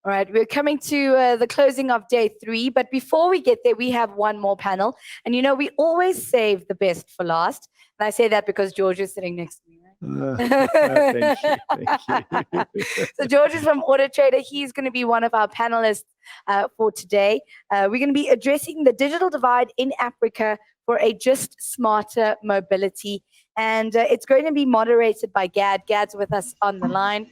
All right, we're coming to the closing of day 3, but before we get there, we have one more panel. And you know, we always save the best for last. And I say that because George is sitting next to me, right? Thank you. So George is from Auto Trader. He's going to be one of our panelists for today. We're going to be addressing the digital divide in Africa for a just smarter mobility. And it's going to be moderated by Gad. Gad's with us on the line.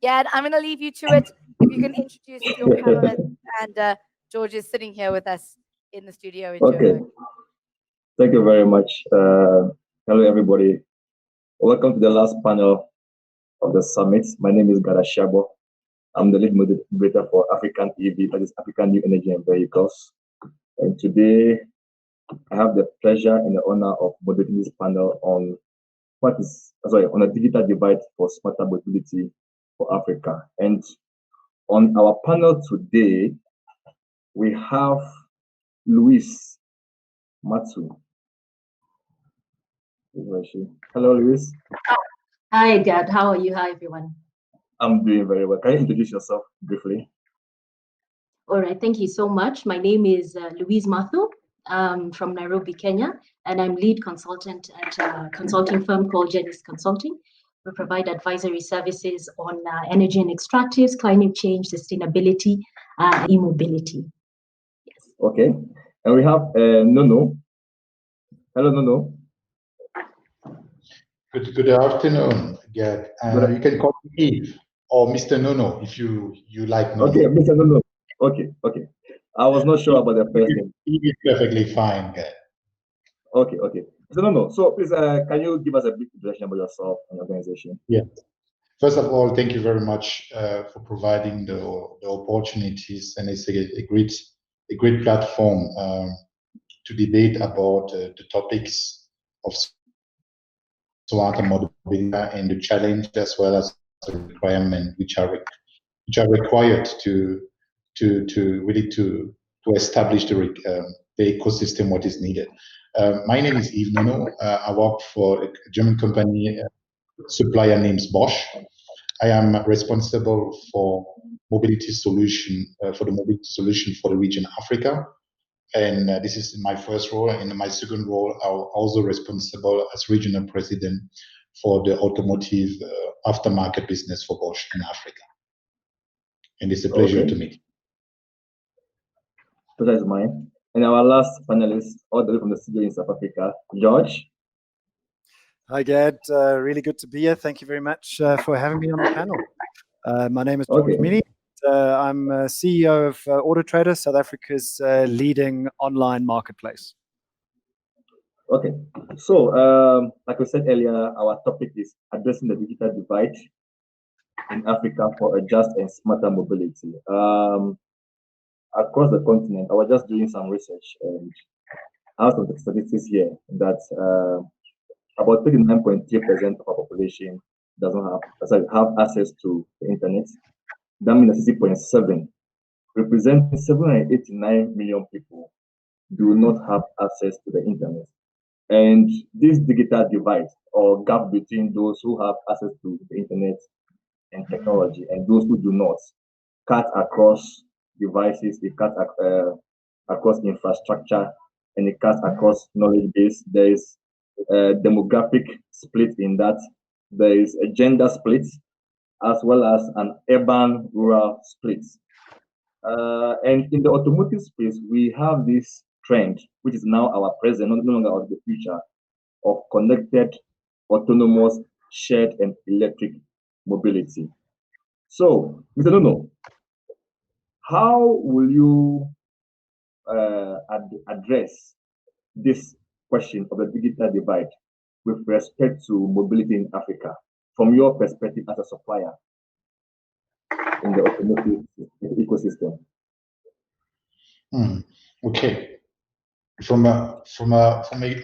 Gad, I'm going to leave you to it. If you can introduce your panelists, and George is sitting here with us in the studio in Joburg. Thank you very much. Hello, everybody. Welcome to the last panel of the summit. My name is Gada Shabo. I'm the lead moderator for African EV, that is African New Energy and Vehicles. And today, I have the pleasure and the honor of moderating this panel on on a digital divide for smarter mobility for Africa. And on our panel today, we have Louise Matsu. Hello, Louise. Hi, Gad. How are you? Hi, everyone. I'm doing very well. Can you introduce yourself briefly? All right. Thank you so much. My name is Louise Mathu. I'm from Nairobi, Kenya, and I'm lead consultant at a consulting firm called Genis Consulting. We provide advisory services on energy and extractives, climate change, sustainability, e-mobility. Yes. Okay. And we have Nono. Hello, Nono. Good afternoon, Gad. You can call me Eve or Mr. Nono if you like Nono. Okay, Mr. Nono. Okay. I was not sure about the first name. Eve is perfectly fine, Gad. Okay. So Nono, so please, can you give us a brief introduction about yourself and your organization? Yes. First of all, thank you very much for providing the opportunities, and it's a great platform to debate about the topics of smarter mobility and the challenge as well as the requirement which are required to really establish the ecosystem what is needed. My name is Yves Nono. I work for a German company, supplier named Bosch. I am responsible for mobility solution for the region Africa. And this is my first role. In my second role, I'm also responsible as regional president for the automotive aftermarket business for Bosch in Africa. And it's a pleasure to meet. Pleasure is mine. And our last panelist, all the way from the studio in South Africa, George. Hi, Gad. Really good to be here. Thank you very much for having me on the panel. My name is George Mini. I'm CEO of Auto Trader, South Africa's leading online marketplace. Okay, so like we said earlier, our topic is addressing the digital divide in Africa for a just and smarter mobility. Across the continent, I was just doing some research and I have some statistics here that about 39.3% of our population doesn't have access to the internet. That means 60.7, representing 789 million people do not have access to the internet. And this digital divide or gap between those who have access to the internet and technology and those who do not cut across devices, it cuts across infrastructure, and it cuts across knowledge base. There is a demographic split in that. There is a gender split, as well as an urban-rural split. And in the automotive space, we have this trend, which is now our present, no longer of the future, of connected, autonomous, shared, and electric mobility. So, Mr. Nono, how will you address this question of the digital divide with respect to mobility in Africa, from your perspective as a supplier in the automotive ecosystem? Okay. From a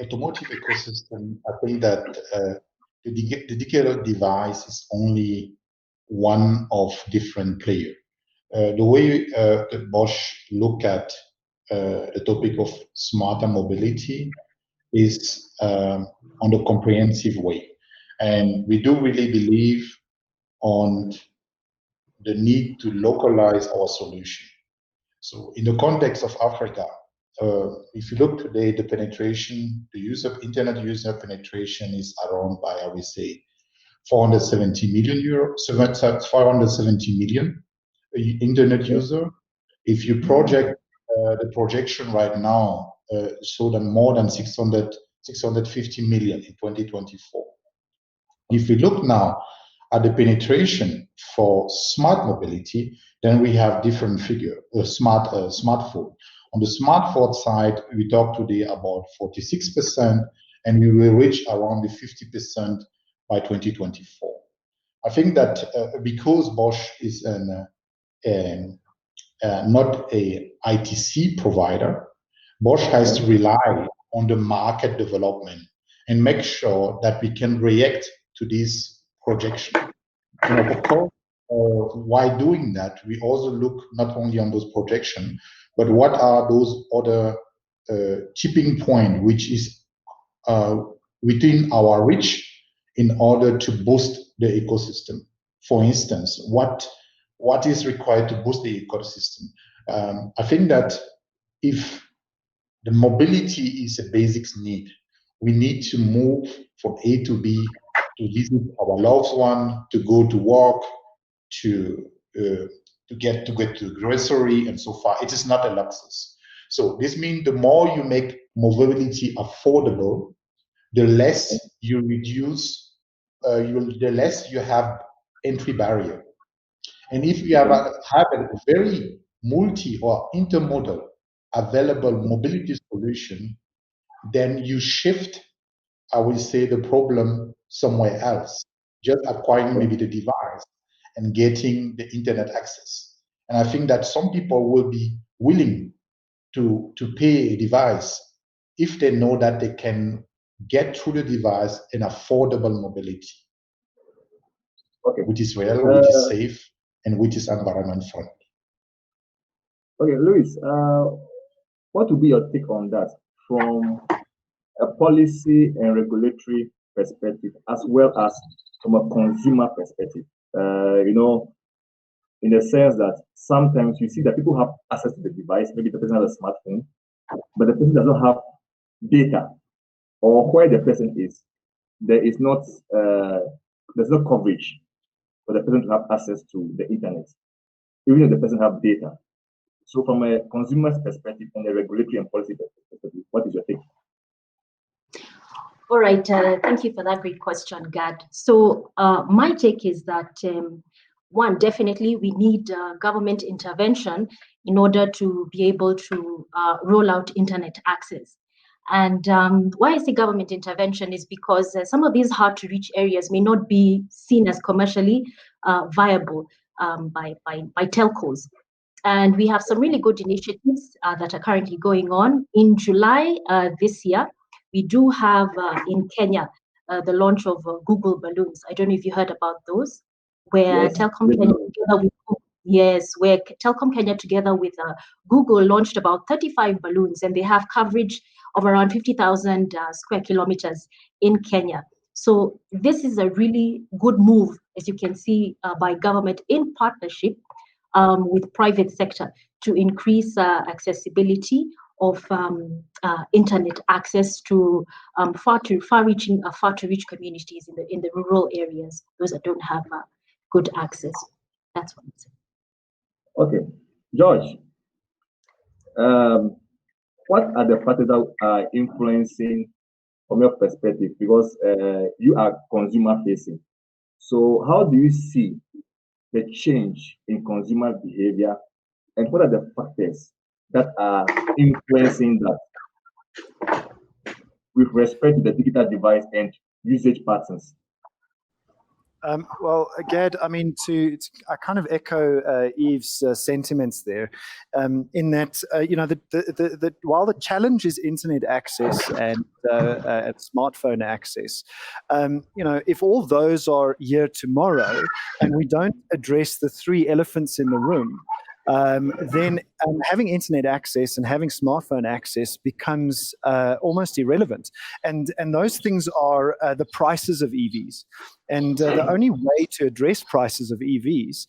automotive ecosystem, I think that the digital device is only one of different players. The way that Bosch look at the topic of smarter mobility is on a comprehensive way. And we do really believe on the need to localize our solution. So in the context of Africa, if you look today, the penetration, internet user penetration is around by, I would say, 470 million euro, 470 million internet user. If you project the projection right now, so that more than 650 million in 2024. If we look now at the penetration for smart mobility, then we have different figure, smartphone. On the smartphone side, we talk today about 46%, and we will reach around the 50% by 2024. I think that because Bosch is not a ITC provider, Bosch has to rely on the market development and make sure that we can react to this projection. And of course, while doing that, we also look not only on those projections, but what are those other tipping point which is within our reach in order to boost the ecosystem. For instance, what is required to boost the ecosystem? I think that if the mobility is a basic need, we need to move from A to B, to visit our loved one, to go to work, to get to grocery and so far. It is not a luxury. So this means the more you make mobility affordable, the less you reduce, the less you have entry barrier. And if you have a very multi or intermodal available mobility solution, then you shift, I will say, the problem somewhere else, just acquiring maybe the device and getting the internet access. And I think that some people will be willing to pay a device if they know that they can get through the device an affordable mobility, which is real, which is safe, and which is environment friendly. Okay, Luis, what would be your take on that from a policy and regulatory perspective, as well as from a consumer perspective? In the sense that sometimes you see that people have access to the device, maybe the person has a smartphone, but the person does not have data, or where the person is, there's no coverage for the person to have access to the internet, even if the person have data. So from a consumer's perspective and a regulatory and policy perspective, what is your take? All right, thank you for that great question, Gad. So my take is that, one, definitely we need government intervention in order to be able to roll out internet access. And why I say government intervention is because some of these hard-to-reach areas may not be seen as commercially viable by telcos. And we have some really good initiatives that are currently going on. In July this year, we do have in Kenya the launch of Google balloons. I don't know if you heard about those, where Telkom Kenya together with Google launched about 35 balloons, and they have coverage of around 50,000 square kilometers in Kenya. So this is a really good move, as you can see, by government in partnership with private sector to increase accessibility of internet access to far-to-reach communities in the rural areas, those that don't have good access. That's what I'm saying. Okay, George, what are the factors that are influencing from your perspective? Because you are consumer facing. So how do you see the change in consumer behavior, and what are the factors that are influencing that with respect to the digital device and usage patterns? Well, again, I mean, I kind of echo Yves' sentiments there, in that while the challenge is internet access and smartphone access, if all those are here tomorrow and we don't address the three elephants in the room, then having internet access and having smartphone access becomes almost irrelevant. And those things are the prices of EVs. And the only way to address prices of EVs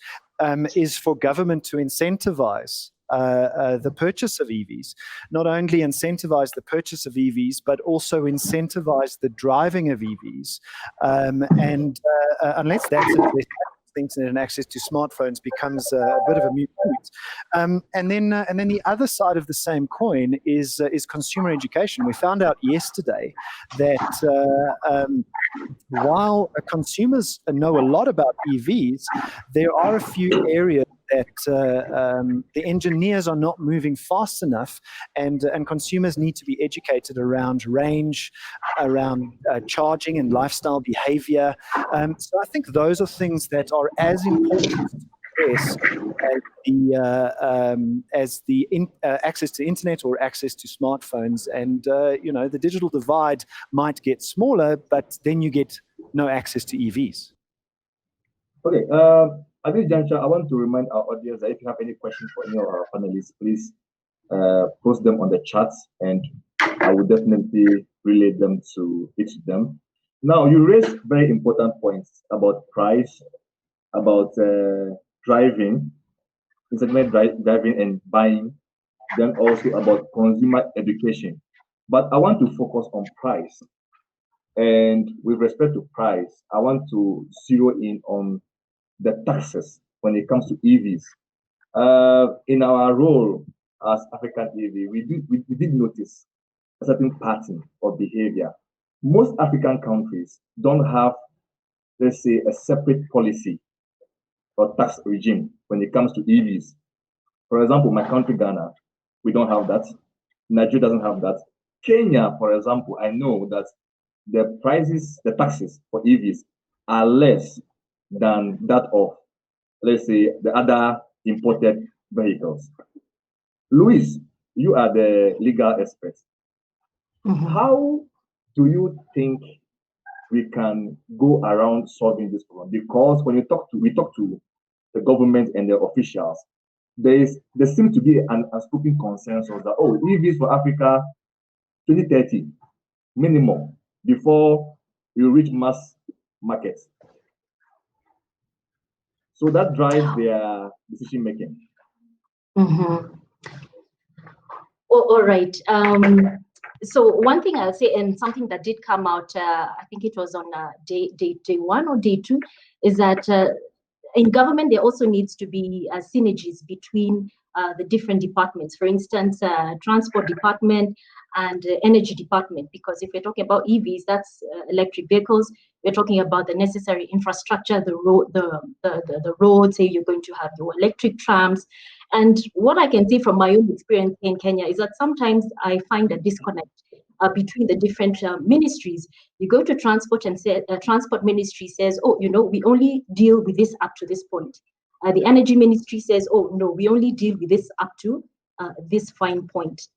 is for government to incentivize the purchase of EVs. Not only incentivize the purchase of EVs, but also incentivize the driving of EVs. Unless that's addressed, internet and access to smartphones becomes a bit of a moot point. And then the other side of the same coin is consumer education. We found out yesterday that while consumers know a lot about EVs, there are a few areas that the engineers are not moving fast enough, and consumers need to be educated around range, around charging and lifestyle behavior. So I think those are things that are as important as the access to internet or access to smartphones. And the digital divide might get smaller, but then you get no access to EVs. Okay. At this juncture, I want to remind our audience that if you have any questions for any of our panelists, please post them on the chat, and I will definitely relay them to each of them. Now, you raised very important points about price, about driving, internet driving and buying, then also about consumer education. But I want to focus on price. And with respect to price, I want to zero in on the taxes when it comes to EVs. In our role as African EV, we did notice a certain pattern of behavior. Most African countries don't have, let's say, a separate policy or tax regime when it comes to EVs. For example, my country, Ghana, we don't have that. Nigeria doesn't have that. Kenya, for example, I know that the prices, the taxes for EVs are less than that of, let's say, the other imported vehicles. Luis, you are the legal expert. How do you think we can go around solving this problem? Because when we talk to the government and the officials, there seems to be an unspoken consensus that, EVs for Africa 2030 minimum before we reach mass markets. So that drives their decision making. All right. So one thing I'll say, and something that did come out, I think it was on day 1 or day 2, is that in government there also needs to be synergies between the different departments. For instance, transport department and energy department, because if we're talking about EVs, that's electric vehicles. We're talking about the necessary infrastructure, the roads. Say you're going to have your electric trams. And what I can see from my own experience in Kenya is that sometimes I find a disconnect between the different ministries. You go to transport and say, transport ministry says, we only deal with this up to this point. The energy ministry says, no, we only deal with this up to this fine point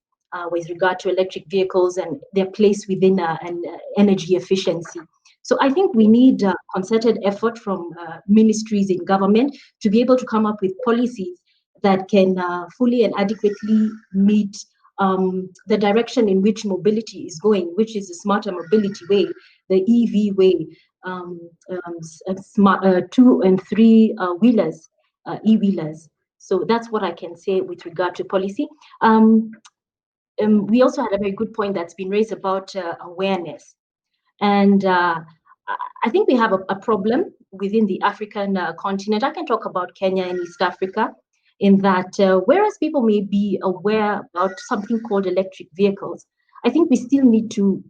with regard to electric vehicles and their place within an energy efficiency. So I think we need concerted effort from ministries in government to be able to come up with policies that can fully and adequately meet the direction in which mobility is going, which is a smarter mobility way, the EV way, smart 2 and 3 wheelers, e-wheelers. So that's what I can say with regard to policy. We also had a very good point that's been raised about awareness. And I think we have a problem within the African continent. I can talk about Kenya and East Africa, in that whereas people may be aware about something called electric vehicles, I think we still need to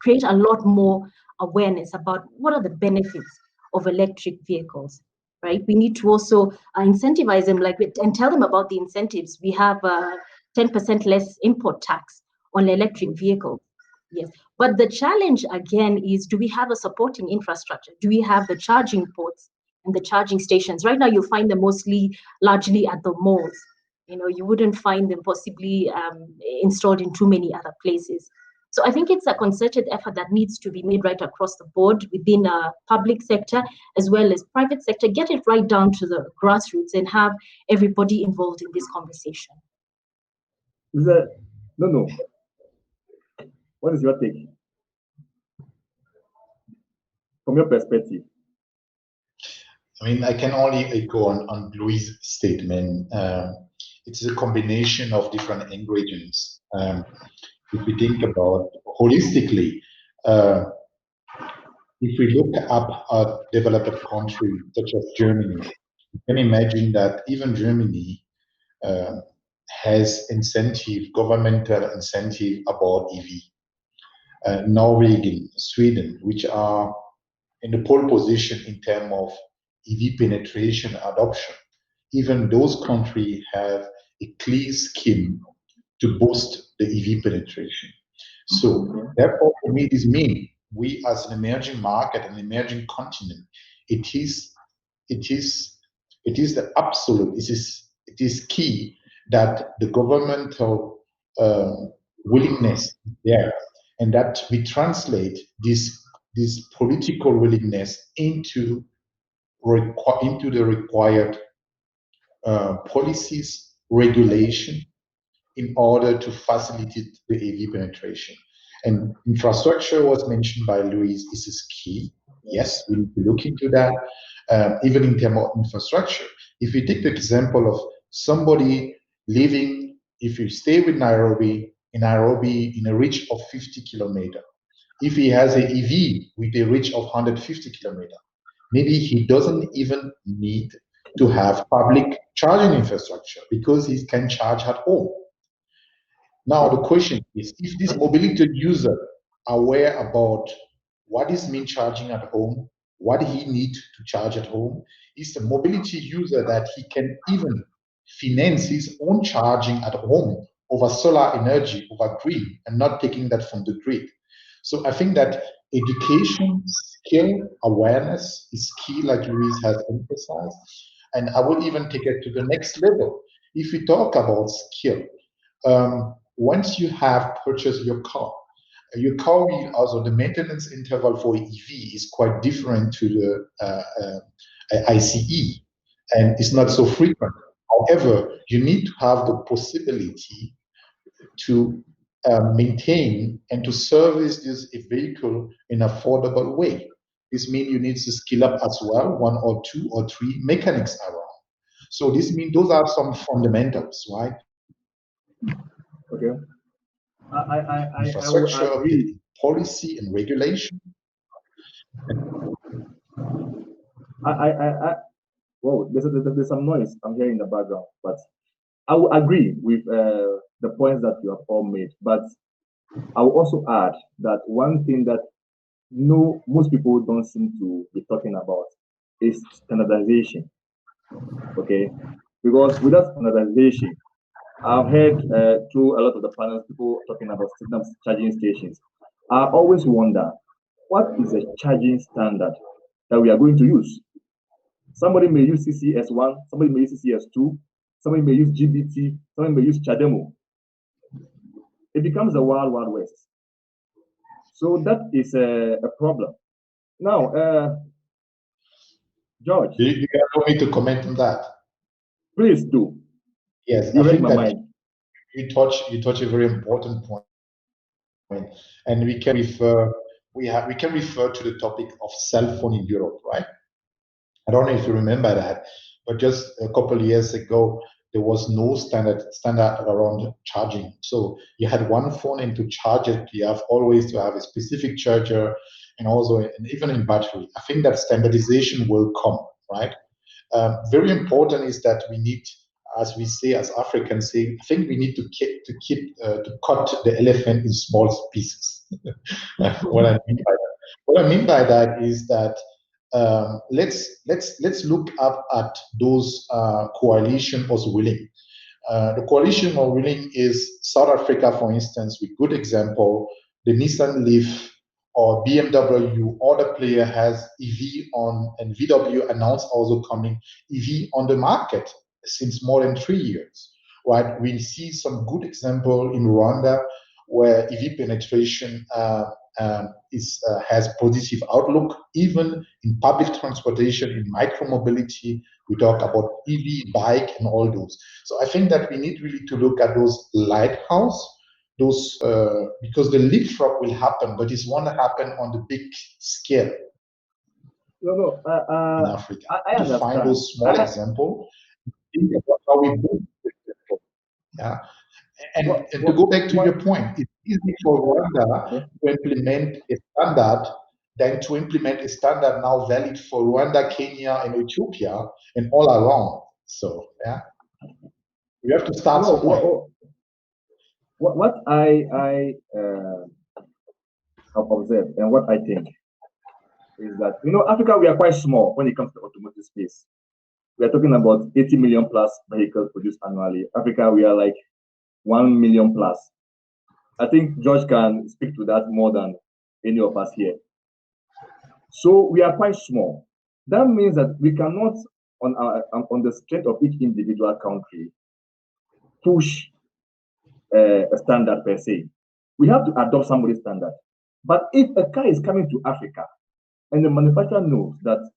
create a lot more awareness about what are the benefits of electric vehicles, right? We need to also incentivize them, and tell them about the incentives. We have 10% less import tax on electric vehicles. Yes, but the challenge again is, do we have a supporting infrastructure? Do we have the charging ports and the charging stations? Right now, you'll find them largely at the malls. You wouldn't find them possibly installed in too many other places. So I think it's a concerted effort that needs to be made right across the board within public sector as well as private sector. Get it right down to the grassroots and have everybody involved in this conversation. No. What is your take from your perspective? I mean, I can only echo on Louis' statement. It's a combination of different ingredients. If we think about holistically, if we look up a developed country such as Germany, you can imagine that even Germany has incentive, governmental incentive about EV. Norway, Sweden, which are in the pole position in terms of EV penetration adoption, even those countries have a clear scheme to boost the EV penetration. So therefore, for me, this means we as an emerging market, an emerging continent, it is the absolute, it is key that the governmental willingness is there, and that we translate this political willingness into the required policies, regulation, in order to facilitate the AV penetration. And infrastructure was mentioned by Louise. This is key. Yes, we need to look into that. Even in terms of infrastructure, if we take the example of somebody living, if you stay with Nairobi, in a reach of 50 kilometers, if he has an EV with a reach of 150 kilometers, maybe he doesn't even need to have public charging infrastructure because he can charge at home. Now the question is, if this mobility user are aware about what is mean charging at home, what he need to charge at home, is the mobility user that he can even finance his own charging at home over solar energy, over grid, and not taking that from the grid. So I think that education, skill, awareness is key, like Louise has emphasized. And I will even take it to the next level. If we talk about skill, once you have purchased your car will also, the maintenance interval for EV is quite different to the ICE, and it's not so frequent. However, you need to have the possibility to maintain and to service this vehicle in an affordable way. This means you need to skill up as well, 1 or 2 or 3 mechanics around. So this means those are some fundamentals, right? Okay. I Infrastructure, will agree. Policy and regulation. Whoa, there's some noise I'm hearing in the background, but I will agree with the points that you have all made. But I will also add that one thing that most people don't seem to be talking about is standardization. Okay, because without standardization, I've heard through a lot of the panels people talking about charging stations. I always wonder, what is a charging standard that we are going to use? Somebody may use CCS1, somebody may use CCS2, somebody may use GBT, somebody may use CHAdeMO. It becomes a wild, wild west. So that is a problem. Now, George. Do you allow me to comment on that? Please do. Yes, you I read think my that mind. you touch a very important point, and we can refer to the topic of cell phone in Europe, right? I don't know if you remember that, but just a couple of years ago, there was no standard around charging. So you had one phone, and to charge it, you have always to have a specific charger, and also, and even in battery. I think that standardization will come, right? Very important is that we need, as we say, as Africans say, I think we need to cut the elephant in small pieces. What I mean by that is that let's look up at those coalition was willing. The coalition was willing is South Africa, for instance, with good example, the Nissan Leaf or BMW, other player has EV on, and VW announced also coming EV on the market since more than 3 years, right? We see some good example in Rwanda where EV penetration has positive outlook, even in public transportation, in micromobility. We talk about EV, bike, and all those. So I think that we need really to look at those lighthouse, because the leapfrog will happen, but it won't happen on the big scale. No. in Africa. I To find understand. those small examples, think about how we move. Yeah. And to go back to your point, it's easy for Rwanda to implement a standard than to implement a standard now valid for Rwanda, Kenya, and Ethiopia, and all around. So, yeah, we have to start somewhere. What I have observed and what I think is that, Africa, we are quite small when it comes to automotive space. We are talking about 80 million plus vehicles produced annually. Africa, we are like 1 million plus. I think George can speak to that more than any of us here. So we are quite small. That means that we cannot, on the strength of each individual country, push a standard per se. We have to adopt somebody's standard. But if a car is coming to Africa and the manufacturer knows that,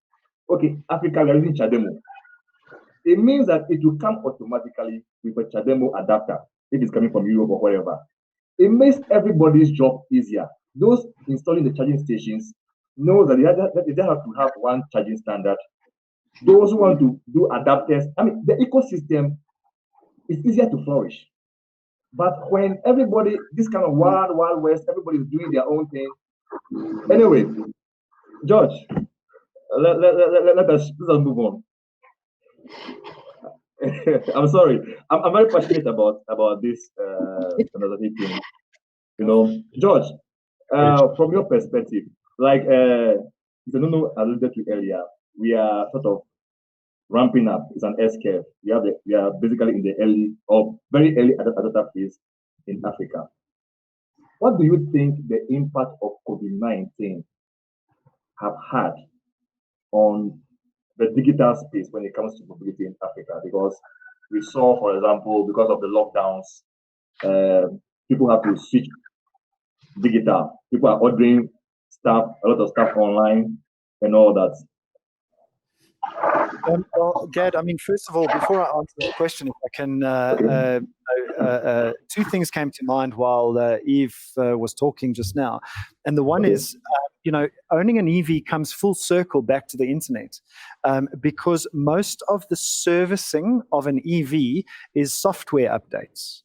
okay, Africa, we are using CHAdeMO, it means that it will come automatically with a CHAdeMO adapter if it's coming from Europe or wherever. It makes everybody's job easier. Those installing the charging stations know that they have to have one charging standard. Those who want to do adapters, the ecosystem is easier to flourish. But when everybody, this kind of wild west, everybody's doing their own thing. Anyway, George, let us move on. I'm sorry. I'm very passionate about this standardization thing. George, from your perspective, like Nuno alluded to earlier, we are sort of ramping up. It's an S curve. We are basically in the early or very early adapter phase in Africa. What do you think the impact of COVID-19 have had on the digital space when it comes to mobility in Africa? Because we saw, for example, because of the lockdowns, people have to switch digital. People are ordering stuff, a lot of stuff online and all that. Well, Gad, first of all, before I answer that question, if I can, two things came to mind while Eve was talking just now. And the one is, owning an EV comes full circle back to the internet, because most of the servicing of an EV is software updates.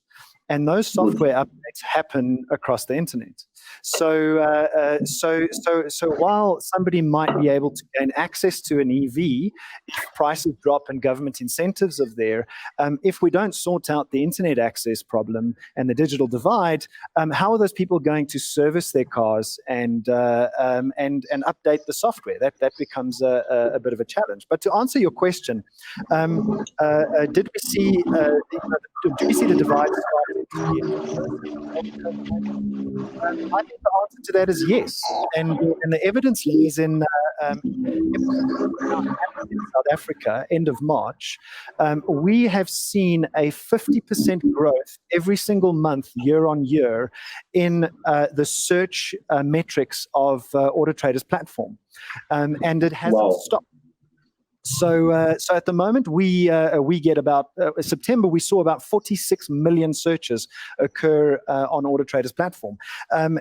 And those software updates happen across the internet. So while somebody might be able to gain access to an EV, if prices drop and government incentives are there, if we don't sort out the internet access problem and the digital divide, how are those people going to service their cars and update the software? That becomes a bit of a challenge. But to answer your question, do we see the divide starting? I think the answer to that is yes, and the evidence lies in South Africa, end of March. We have seen a 50% growth every single month, year on year, in the search metrics of Auto Trader's platform, and it hasn't stopped. So at the moment, we get about September. We saw about 46 million searches occur on Auto Trader's platform.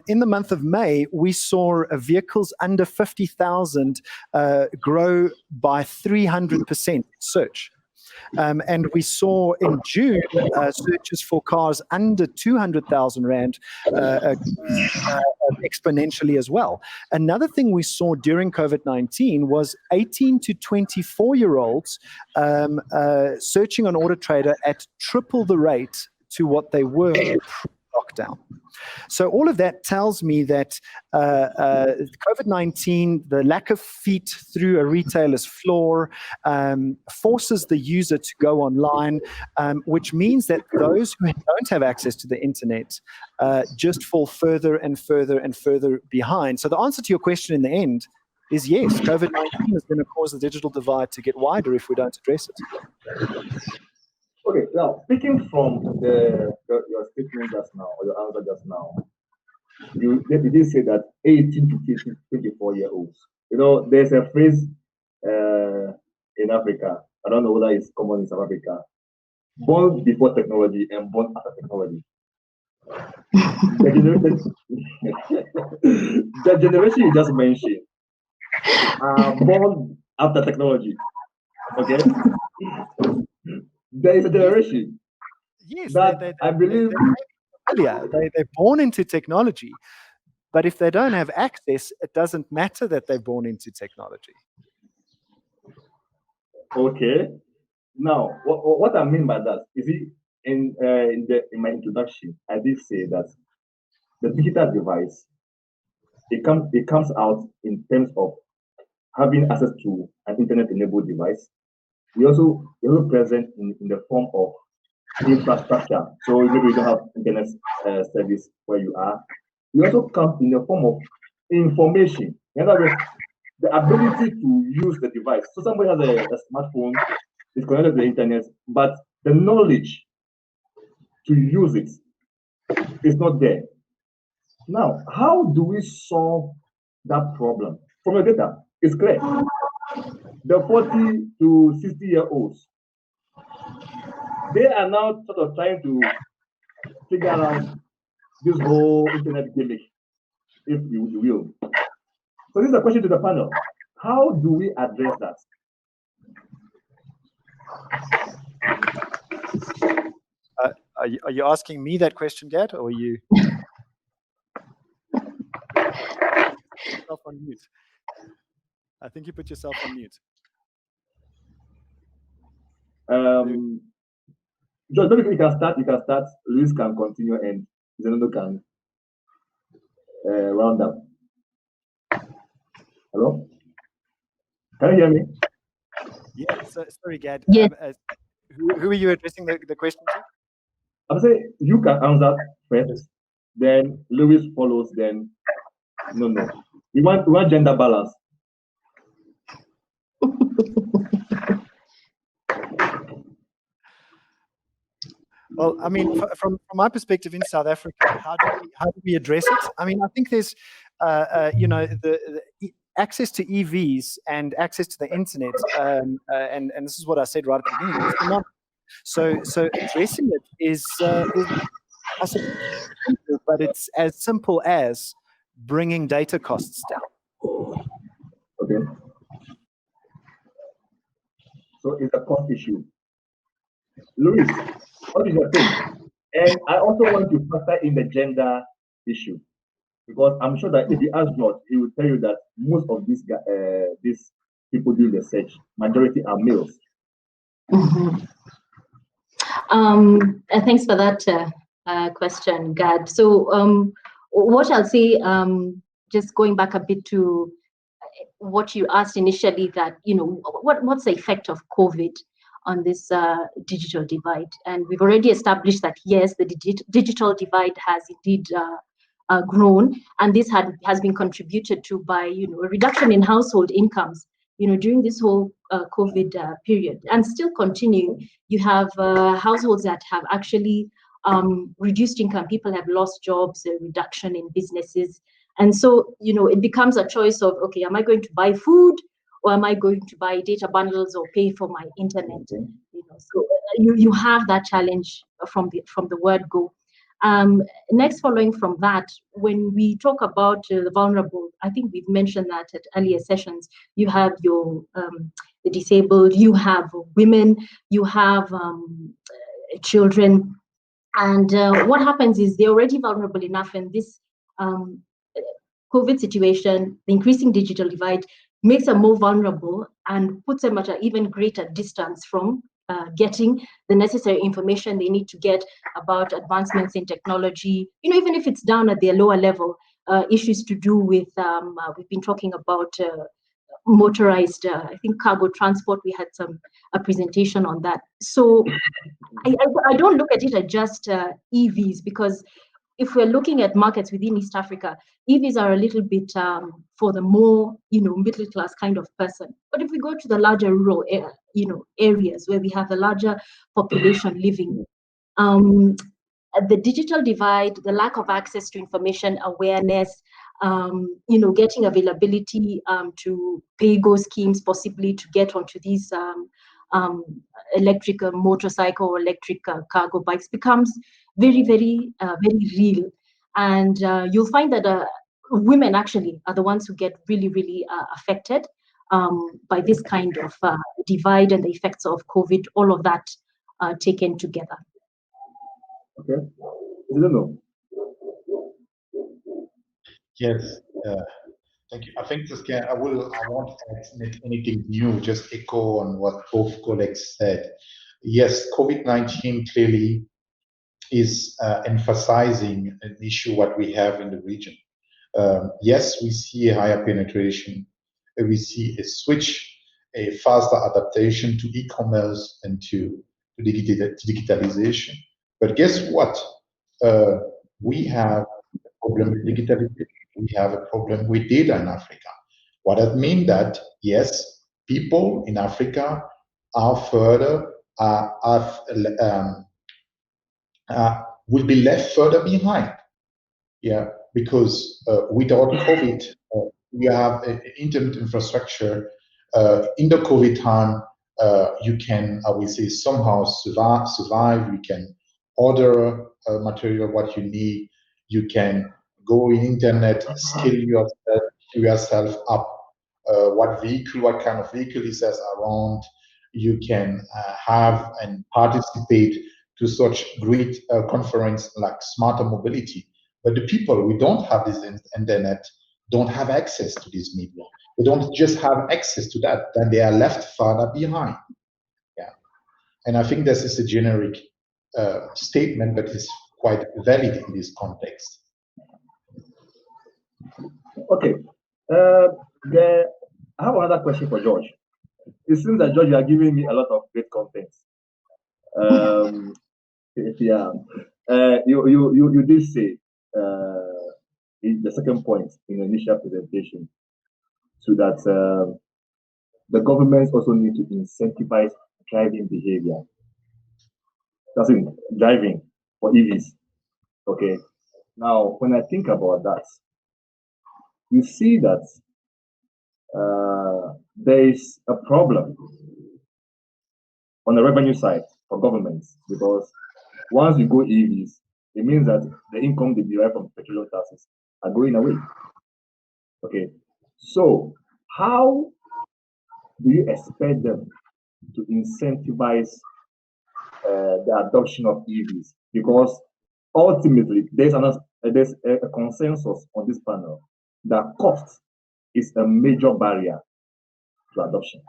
In the month of May, we saw vehicles under 50,000 grow by 300% search. And we saw in June searches for cars under 200,000 Rand exponentially as well. Another thing we saw during COVID-19 was 18 to 24-year-olds searching on Auto Trader at triple the rate to what they were pre-lockdown. So all of that tells me that COVID-19, the lack of feet through a retailer's floor, forces the user to go online, which means that those who don't have access to the internet just fall further and further and further behind. So the answer to your question in the end is yes, COVID-19 is going to cause the digital divide to get wider if we don't address it. Okay, now speaking from your statement just now, or your answer just now, you did say that 18 to 24-year-olds. There's a phrase in Africa. I don't know whether it's common in South Africa. Born before technology and born after technology. The generation you just mentioned, are born after technology. Okay, there is a generation Yes, that I believe. they're born into technology, but if they don't have access, it doesn't matter that they're born into technology. Okay, now what I mean by that is, in my introduction, I did say that the digital device, it comes out in terms of having access to an internet-enabled device. We also present in the form of infrastructure. So maybe you don't have internet service where you are. We also come in the form of information. In other words, the ability to use the device. So somebody has a smartphone, is connected to the internet, but the knowledge to use it is not there. Now, how do we solve that problem? From the data, it's clear. The 40 to 60-year-olds, they are now sort of trying to figure out this whole internet gimmick, if you will. So this is a question to the panel. How do we address that? Are you asking me that question, Gad, or are you yourself on mute? I think you put yourself on mute. Just maybe you can start. Luis can continue, and Zenono can round up. Hello? Can you hear me? Yeah, sorry, Gad. Yes. Who are you addressing the question to? I'm saying you can answer first, then Luis follows, then no. We want gender balance. Well, I mean, from my perspective in South Africa, how do we address it? I mean, I think there's, the access to EVs and access to the internet, and this is what I said right at the beginning. It's not, so addressing it is I suppose, simple, but it's as simple as bringing data costs down. Okay. So it's a cost issue. Luis, what is your take? And I also want to factor in the gender issue, because I'm sure that if you ask George, he will tell you that most of these people doing research, majority are males. Mm-hmm. Thanks for that question, Gad. So what I'll say, just going back a bit to what you asked initially, that what's the effect of COVID on this digital divide? And we've already established that yes, the digital divide has indeed grown, and this has been contributed to by a reduction in household incomes during this whole COVID period, and still continuing. You have households that have actually reduced income. People have lost jobs, a reduction in businesses. And so, it becomes a choice of, okay, am I going to buy food, or am I going to buy data bundles or pay for my internet? So you have that challenge from the word go. Next, following from that, when we talk about the vulnerable, I think we've mentioned that at earlier sessions. You have the disabled, you have women, you have children, and what happens is they're already vulnerable enough, and this COVID situation, the increasing digital divide, makes them more vulnerable and puts them at an even greater distance from getting the necessary information they need to get about advancements in technology. Even if it's down at their lower level, issues to do with, we've been talking about motorized, I think cargo transport. We had a presentation on that. So I don't look at it as just EVs, because if we're looking at markets within East Africa, EVs are a little bit for the more, middle class kind of person. But if we go to the larger rural, areas where we have a larger population living, the digital divide, the lack of access to information, awareness, getting availability to pay-go schemes, possibly to get onto these electric motorcycle or electric cargo bikes, becomes very, very, very real. And you'll find that women actually are the ones who get really, really affected by this kind of divide and the effects of COVID, all of that taken together. Okay. I don't know. Yes, thank you. I think this I won't add anything new, just echo on what both colleagues said. Yes, COVID-19 clearly is emphasizing an issue what we have in the region. Yes, we see a higher penetration. We see a switch, a faster adaptation to e-commerce and to digitalization. But guess what? We have a problem with digitalization. We have a problem with data in Africa. What that means that, yes, people in Africa are further, will be left further behind. Yeah, because without COVID, we have internet infrastructure. In the COVID time, you can, I will say, somehow survive. You can order material what you need. You can go in internet, skill yourself up. What kind of vehicle is there around? You can have and participate to such great conference like smarter mobility. But the people who don't have this internet don't have access to this media. They don't just have access to that, then they are left farther behind. Yeah, and I think this is a generic statement, but it's quite valid in this context. Okay. I have another question for George. It seems that George, you are giving me a lot of great content. Yeah. You did say in the second point in the initial presentation, so that the governments also need to incentivize driving behavior. That's in driving for EVs. Okay. Now, when I think about that, you see that there is a problem on the revenue side for governments, because once you go EVs, it means that the income they derive from petroleum taxes are going away. Okay, so how do you expect them to incentivize the adoption of EVs? Because ultimately, there's a consensus on this panel that cost is a major barrier to adoption.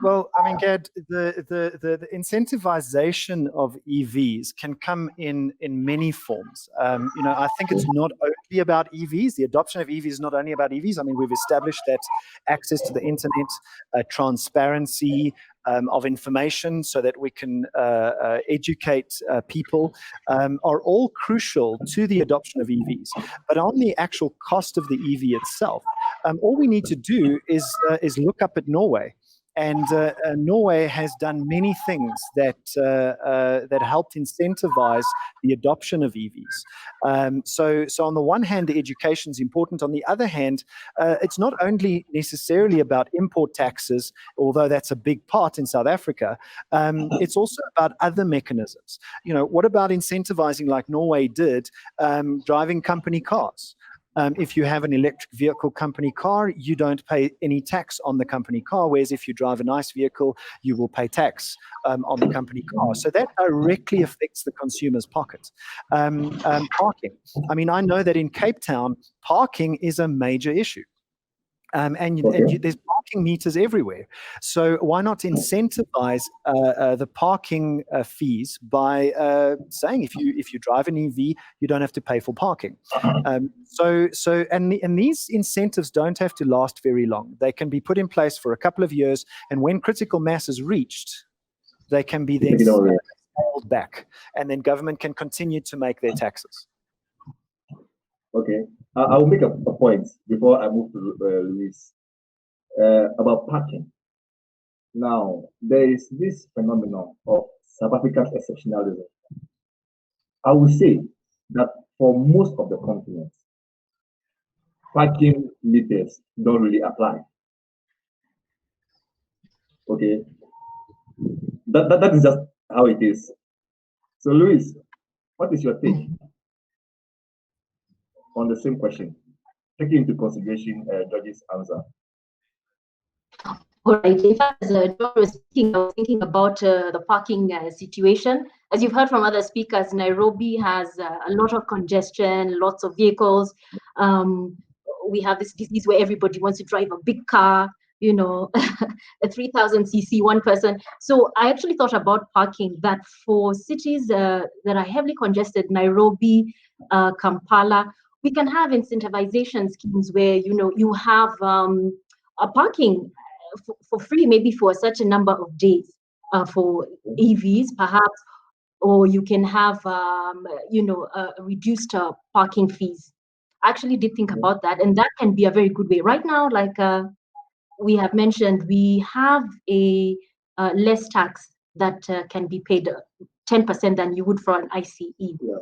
Well, I mean, Gad, the incentivization of EVs can come in many forms. I think it's not only about EVs. The adoption of EVs is not only about EVs. I mean, we've established that access to the internet, transparency of information so that we can educate people are all crucial to the adoption of EVs. But on the actual cost of the EV itself, all we need to do is look up at Norway. And Norway has done many things that helped incentivize the adoption of EVs. So on the one hand, the education is important. On the other hand, it's not only necessarily about import taxes, although that's a big part in South Africa. It's also about other mechanisms. What about incentivizing, like Norway did, driving company cars? If you have an electric vehicle company car, you don't pay any tax on the company car, whereas if you drive a nice vehicle, you will pay tax on the company car. So that directly affects the consumer's pocket. Parking. I mean, I know that in Cape Town, parking is a major issue. There's parking meters everywhere. So why not incentivize the parking fees by saying if you drive an EV, you don't have to pay for parking. And these incentives don't have to last very long. They can be put in place for a couple of years, and when critical mass is reached, they can be then scaled back, and then government can continue to make their taxes. Okay, I will make a point before I move to Luis about parking. Now, there is this phenomenon of South African exceptionalism. I would say that for most of the continent, parking meters don't really apply. Okay, that is just how it is. So, Luis, what is your take? on the same question, taking into consideration George's answer? All right. In fact, as John was speaking, I was thinking about the parking situation. As you've heard from other speakers, Nairobi has a lot of congestion, lots of vehicles. We have this disease where everybody wants to drive a big car, you know, a 3000cc one person. So I actually thought about parking, that for cities that are heavily congested, Nairobi, Kampala, we can have incentivization schemes where, you know, you have a parking for free, maybe for a certain number of days for EVs, perhaps, or you can have, you know, reduced parking fees. I actually did think about that, and that can be a very good way. Right now, like we have mentioned, we have a less tax that can be paid 10% than you would for an ICE. Yeah.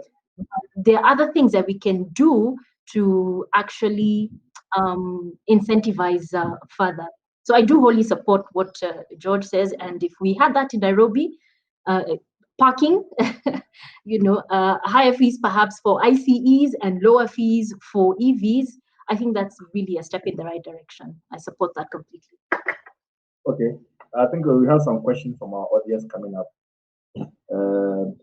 There are other things that we can do to actually incentivize further. So I do wholly support what George says, and if we had that in Nairobi, parking, you know, higher fees perhaps for ICEs and lower fees for EVs, I think that's really a step in the right direction. I support that completely. Okay, I think we have some questions from our audience coming up.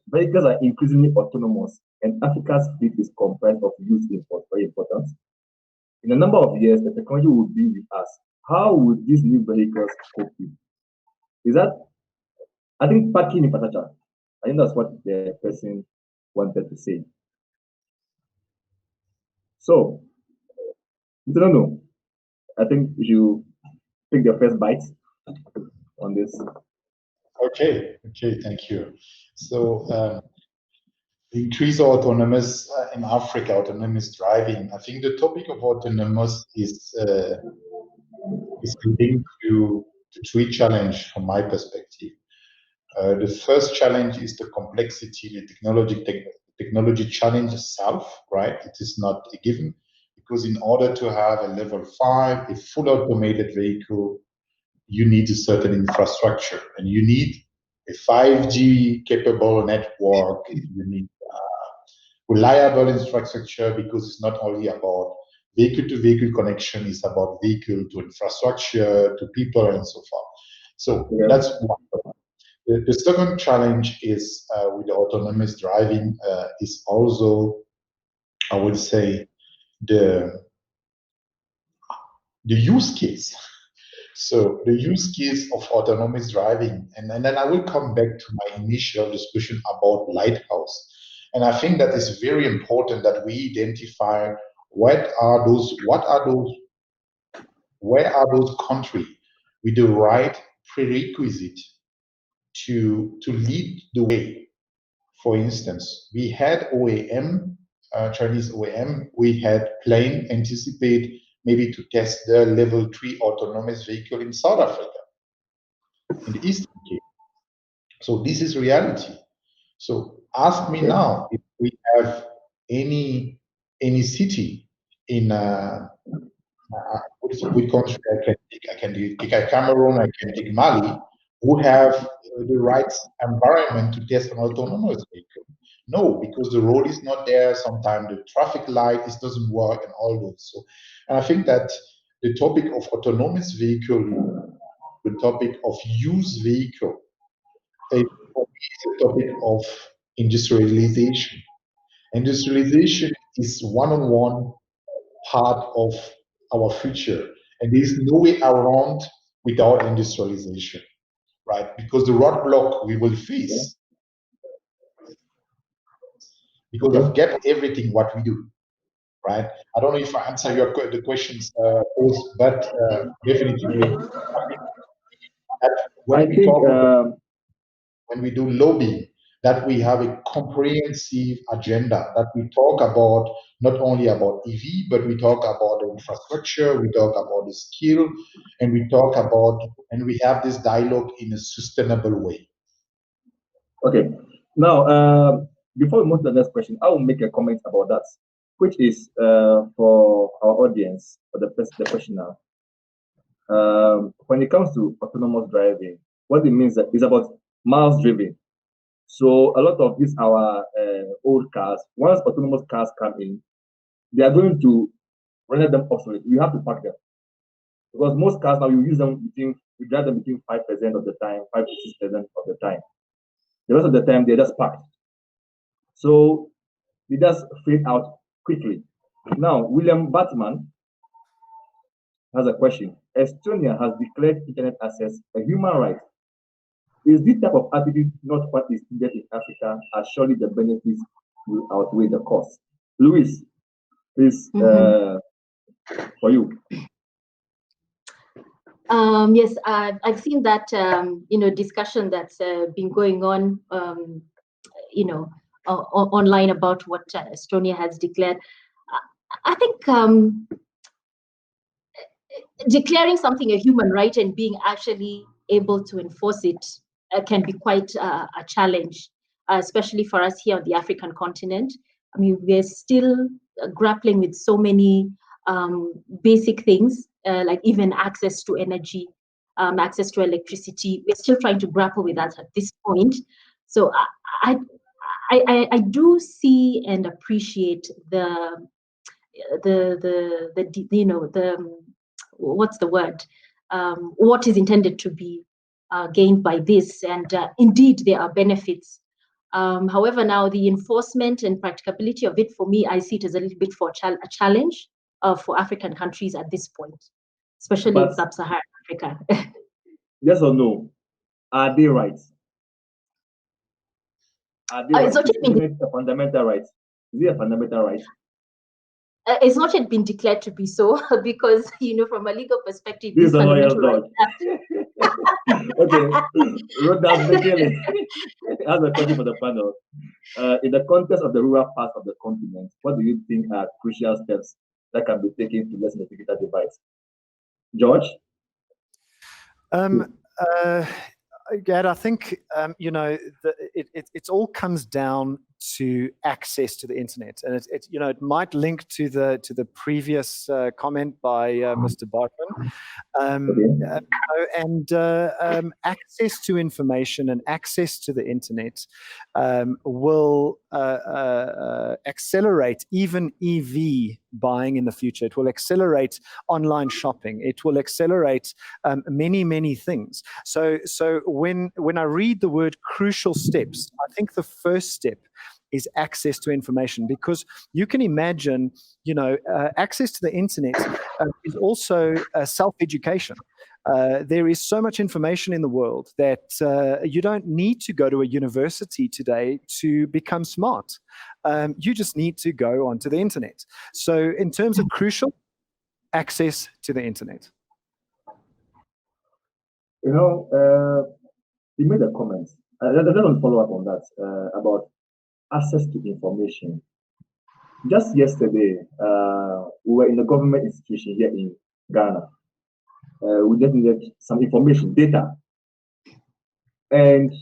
Vehicles are increasingly autonomous, and Africa's fleet is comprised of used imports, very important. In a number of years, the technology will be with us. How would these new vehicles cope with? Is that, I think, parking in particular? I think that's what the person wanted to say. So, I don't know. I think you take the first bite on this. Okay, thank you. So, increase autonomous in Africa, autonomous driving. I think the topic of autonomous is linked to three challenges from my perspective. The first challenge is the complexity, the technology challenge itself, right? It is not a given, because in order to have a level 5, a full automated vehicle, you need a certain infrastructure, and you need a 5G capable network. You need reliable infrastructure, because it's not only about vehicle-to-vehicle connection, it's about vehicle to infrastructure, to people, and so forth. So that's one. The second challenge is with the autonomous driving is also, I would say, the use case. So the use case of autonomous driving, and then I will come back to my initial discussion about lighthouse. And I think that is very important that we identify where are those countries with the right prerequisite to lead the way. For instance, we had OEM, Chinese OEM, we had plane anticipate maybe to test their level 3 autonomous vehicle in South Africa, in the Eastern Cape. So this is reality. So ask me now if we have any city in which country I can take. I can take Cameroon, I can take Mali, who have the right environment to test an autonomous vehicle. No, because the road is not there. Sometimes the traffic light doesn't work, and all those. So, and I think that the topic of autonomous vehicle, the topic of used vehicle, is the topic of industrialization. Industrialization is one-on-one part of our future, and there is no way around without industrialization, right? Because the roadblock we will face, because of get everything what we do, right? I don't know if I answer the questions posed, but definitely when we do lobbying, that we have a comprehensive agenda, that we talk about not only about EV, but we talk about the infrastructure, we talk about the skill, and we talk about, and we have this dialogue in a sustainable way. Okay. Now, before we move to the next question, I will make a comment about that, which is for our audience, for the question now. When it comes to autonomous driving, what it means is about miles driven. So a lot of these our old cars, once autonomous cars come in, they are going to render them obsolete. You have to pack them. Because most cars now, you drive them between 5% of the time, 5 to 6% of the time. The rest of the time, they're just packed. So they just fade out quickly. Now, William Batman has a question. Estonia has declared internet access a human right. Is this type of attitude not what is needed in Africa, as surely the benefits will outweigh the cost? Luis, please, for you. Yes, I've seen that discussion that's been going on online about what Estonia has declared. I think declaring something a human right and being actually able to enforce it can be quite a challenge, especially for us here on the African continent. I mean, we're still grappling with so many basic things, like even access to energy, access to electricity. We're still trying to grapple with that at this point. So I do see and appreciate the what's the word? What is intended to be gained by this, and indeed there are benefits. However, now the enforcement and practicability of it, for me, I see it as a little bit for a challenge for African countries at this point, especially in sub-Saharan Africa. Yes or no? Are they right? Are they right? Is it a fundamental right? Is it a fundamental right? It's not yet been declared to be so, because from a legal perspective, this is fundamental right. Okay, Rhoda Bekele has a question for the panel. In the context of the rural part of the continent, what do you think are crucial steps that can be taken to lessen the digital divide? George? Gad, I think it all comes down to access to the internet, and it might link to the previous comment by Mr. Bartman. Access to information and access to the internet will accelerate even EV buying in the future. It will accelerate online shopping. It will accelerate many things. So when I read the word crucial steps, I think the first step is access to information, because you can imagine, access to the internet is also self-education. There is so much information in the world that you don't need to go to a university today to become smart. You just need to go onto the internet. So in terms of crucial, access to the internet. You made a comment. I don't want to follow up on that about access to information. Just yesterday, we were in a government institution here in Ghana. We just needed some information, data. And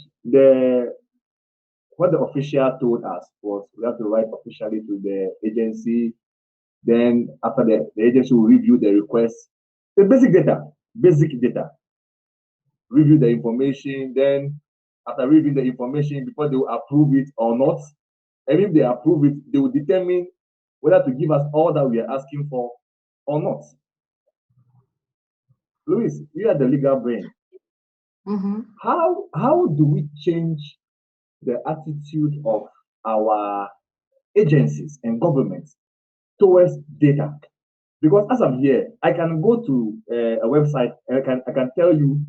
what the official told us was we have to write officially to the agency. Then after the agency will review the request, the basic data, review the information. Then after reviewing the information, before they will approve it or not, and if they approve it, they will determine whether to give us all that we are asking for or not. Luis, you are the legal brain. Mm-hmm. How do we change the attitude of our agencies and governments towards data? Because as I'm here, I can go to a website and I can tell you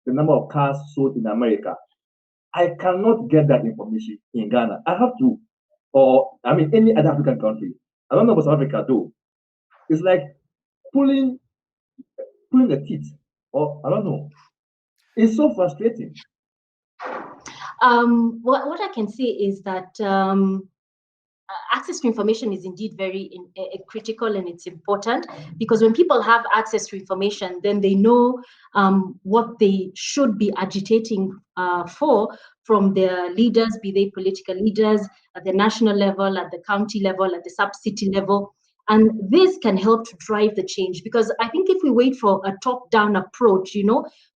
the number of cars sold in America. I cannot get that information in Ghana. I have to, any other African country. I don't know about South Africa though. It's like pulling the teeth, or I don't know. It's so frustrating. What I can say is that access to information is indeed very critical, and it's important, because when people have access to information, then they know what they should be agitating for from their leaders, be they political leaders at the national level, at the county level, at the sub-city level. And this can help to drive the change, because I think if we wait for a top-down approach,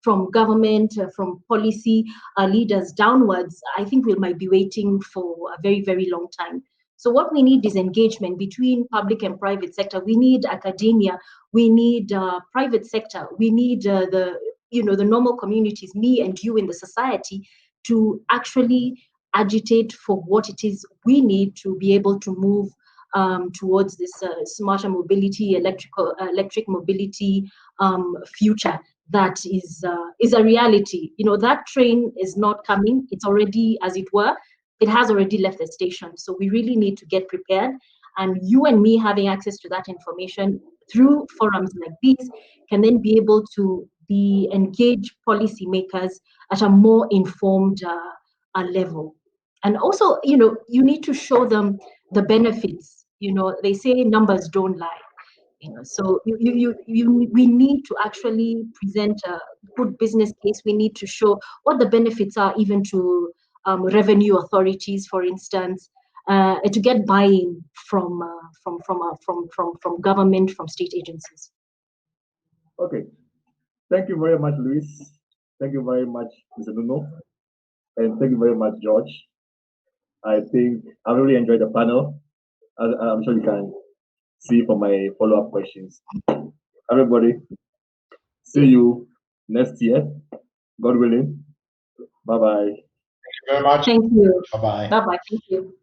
from government, from policy leaders downwards, I think we might be waiting for a very, very long time. So what we need is engagement between public and private sector. We need academia, we need private sector, we need the normal communities, me and you in the society, to actually agitate for what it is we need to be able to move towards this smarter mobility, electric mobility future that is a reality. That train is not coming. It's already, as it were, it has already left the station. So we really need to get prepared. And you and me having access to that information through forums like these can then be able to engage policymakers at a more informed level. And also, you need to show them the benefits. They say numbers don't lie. So we need to actually present a good business case. We need to show what the benefits are, even to revenue authorities, for instance, to get buy-in from government, from state agencies. Okay, thank you very much, Luis. Thank you very much, Mr. Nuno, and thank you very much, George. I think I really enjoyed the panel. I'm sure you can see for my follow-up questions. Everybody, see you next year, God willing. Bye-bye. Thank you very much. Thank you. Bye-bye. Bye-bye. Thank you.